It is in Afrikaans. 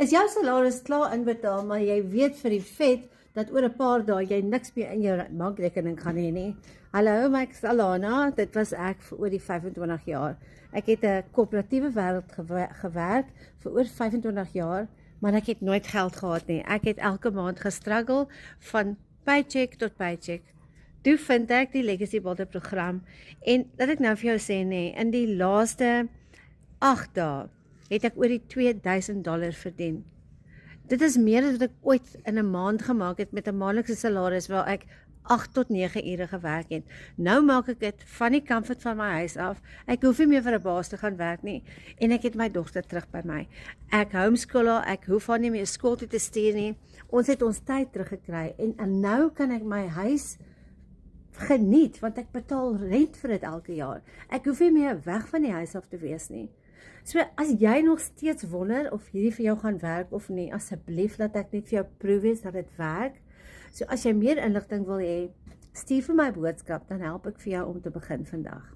Is jou salaris klaar inbetaal, maar jy weet vir die vet dat oor 'n paar dae jy niks meer in jou bankrekening gaan hê nie. Hallo, my ek is Alana, dit was ek vir oor die 25 jaar. Ek het 'n koöperatiewe wêreld gewerk vir oor 25 jaar, maar ek het nooit geld gehad nie. Ek het elke maand gestruggle van paycheck tot paycheck. Toe vind ek die Legacy Builder program en laat ek nou vir jou sê nee, in die laaste 8 dae het ek oor die $2000 verdien. Dit is meer as wat ek ooit in 'n maand gemaak het met 'n maandelikse salaris waar ek 8 tot 9 ure gewerk het. Nou maak ek dit van die comfort van my huis af. Ek hoef nie meer vir 'n baas te gaan werk nie en ek het my dogter terug by my. Ek homeschool haar, ek hoef haar nie meer skool toe te stuur nie. Ons het ons tyd teruggekry en nou kan ek my huis geniet want ek betaal rent vir dit elke jaar. Ek hoef nie meer weg van die huis af te wees nie. So as jy nog steeds wonder of hierdie vir jou gaan werk of nie, asseblief laat ek net vir jou proef wees dat dit werk. So as jy meer inligting wil hê, stuur vir my boodskap, dan help ek vir jou om te begin vandag.